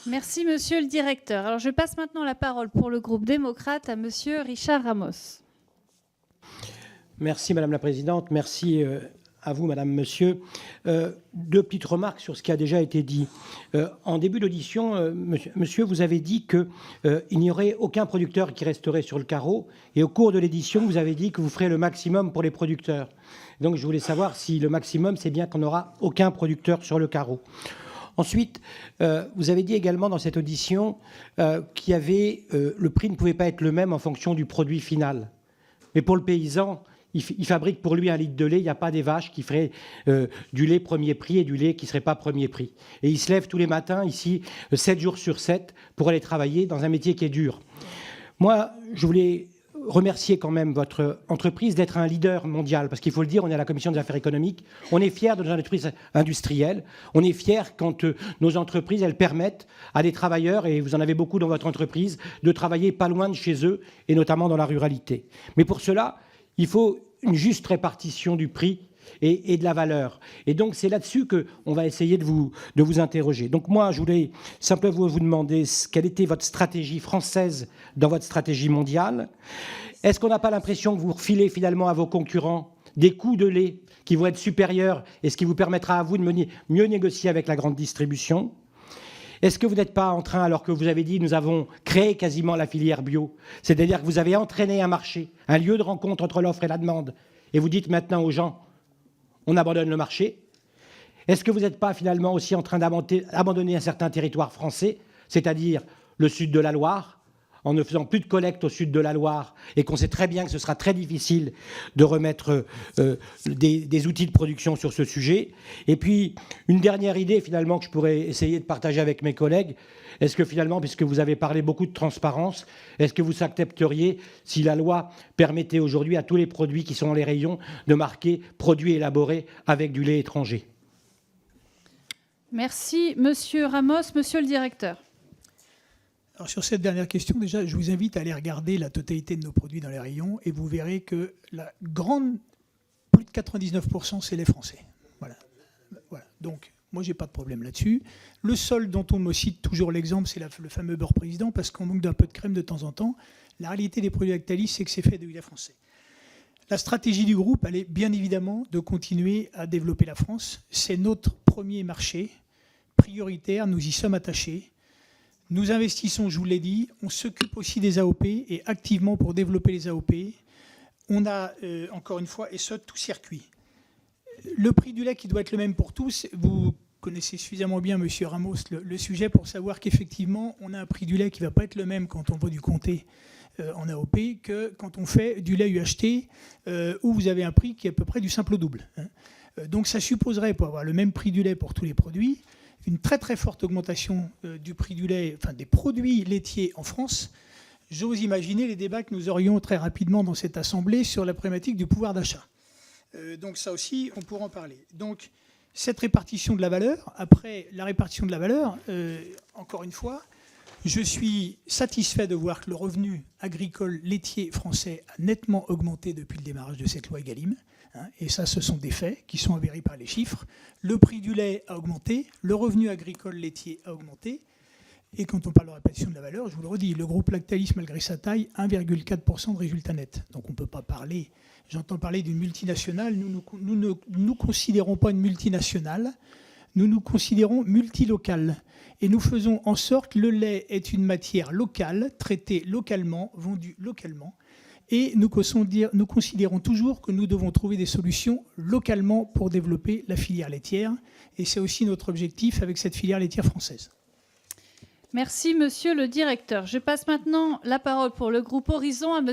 Merci, monsieur le directeur. Alors, je passe maintenant la parole pour le groupe démocrate à monsieur Richard Ramos. Merci, Madame la Présidente. Merci à vous, Madame, Monsieur. Deux petites remarques sur ce qui a déjà été dit. En début d'audition, Monsieur, vous avez dit qu'il n'y aurait aucun producteur qui resterait sur le carreau. Et au cours de l'édition, vous avez dit que vous ferez le maximum pour les producteurs. Donc, je voulais savoir si le maximum, c'est bien qu'on n'aura aucun producteur sur le carreau. Ensuite, vous avez dit également dans cette audition qu'il y avait le prix ne pouvait pas être le même en fonction du produit final. Mais pour le paysan, il fabrique pour lui un litre de lait. Il n'y a pas des vaches qui feraient du lait premier prix et du lait qui ne serait pas premier prix. Et il se lève tous les matins ici, 7 jours sur 7, pour aller travailler dans un métier qui est dur. Moi, je voulais remercier quand même votre entreprise d'être un leader mondial, parce qu'il faut le dire, on est à la Commission des affaires économiques, on est fiers de nos entreprises industrielles, on est fiers quand nos entreprises, elles permettent à des travailleurs, et vous en avez beaucoup dans votre entreprise, de travailler pas loin de chez eux, et notamment dans la ruralité. Mais pour cela, il faut une juste répartition du prix et de la valeur. Et donc, c'est là-dessus qu'on va essayer de vous interroger. Donc, moi, je voulais simplement vous demander quelle était votre stratégie française dans votre stratégie mondiale. Est-ce qu'on n'a pas l'impression que vous refilez finalement à vos concurrents des coûts de lait qui vont être supérieurs et ce qui vous permettra à vous de mieux négocier avec la grande distribution ? Est-ce que vous n'êtes pas en train, alors que vous avez dit nous avons créé quasiment la filière bio, c'est-à-dire que vous avez entraîné un marché, un lieu de rencontre entre l'offre et la demande, et vous dites maintenant aux gens on abandonne le marché. Est-ce que vous n'êtes pas finalement aussi en train d'abandonner un certain territoire français, c'est-à-dire le sud de la Loire, en ne faisant plus de collecte au sud de la Loire, et qu'on sait très bien que ce sera très difficile de remettre des outils de production sur ce sujet. Et puis, une dernière idée finalement que je pourrais essayer de partager avec mes collègues. Est-ce que finalement, puisque vous avez parlé beaucoup de transparence, est-ce que vous accepteriez, si la loi permettait aujourd'hui à tous les produits qui sont dans les rayons de marquer « produits élaborés avec du lait étranger » ? Merci, monsieur Ramos. Monsieur le directeur. Alors sur cette dernière question, déjà, je vous invite à aller regarder la totalité de nos produits dans les rayons et vous verrez que plus de 99%, c'est les Français. Voilà. Donc, moi, je n'ai pas de problème là-dessus. Le seul dont on me cite toujours l'exemple, c'est le fameux beurre président, parce qu'on manque d'un peu de crème de temps en temps. La réalité des produits Lactalis, c'est que c'est fait de lait français. La stratégie du groupe, elle est bien évidemment de continuer à développer la France. C'est notre premier marché prioritaire, nous y sommes attachés. Nous investissons, je vous l'ai dit, on s'occupe aussi des AOP et activement pour développer les AOP. On a, encore une fois, et ce, tout circuit. Le prix du lait qui doit être le même pour tous, vous connaissez suffisamment bien, monsieur Ramos, le sujet pour savoir qu'effectivement, on a un prix du lait qui ne va pas être le même quand on va du comté en AOP que quand on fait du lait UHT, où vous avez un prix qui est à peu près du simple au double. Donc ça supposerait, pour avoir le même prix du lait pour tous les produits, une très très forte augmentation du prix du lait, enfin des produits laitiers en France. J'ose imaginer les débats que nous aurions très rapidement dans cette assemblée sur la problématique du pouvoir d'achat. Donc ça aussi, on pourra en parler. Donc cette répartition de la valeur, après la répartition de la valeur, encore une fois, je suis satisfait de voir que le revenu agricole laitier français a nettement augmenté depuis le démarrage de cette loi Egalim. Et ça, ce sont des faits qui sont avérés par les chiffres. Le prix du lait a augmenté, le revenu agricole laitier a augmenté. Et quand on parle de répartition de la valeur, je vous le redis, le groupe Lactalis, malgré sa taille, 1,4% de résultat net. Donc on ne peut pas parler, j'entends parler d'une multinationale. Nous ne nous considérons pas une multinationale, nous nous considérons multilocales. Et nous faisons en sorte que le lait est une matière locale, traitée localement, vendue localement. Et nous considérons toujours que nous devons trouver des solutions localement pour développer la filière laitière. Et c'est aussi notre objectif avec cette filière laitière française. Merci, monsieur le directeur. Je passe maintenant la parole pour le groupe Horizon à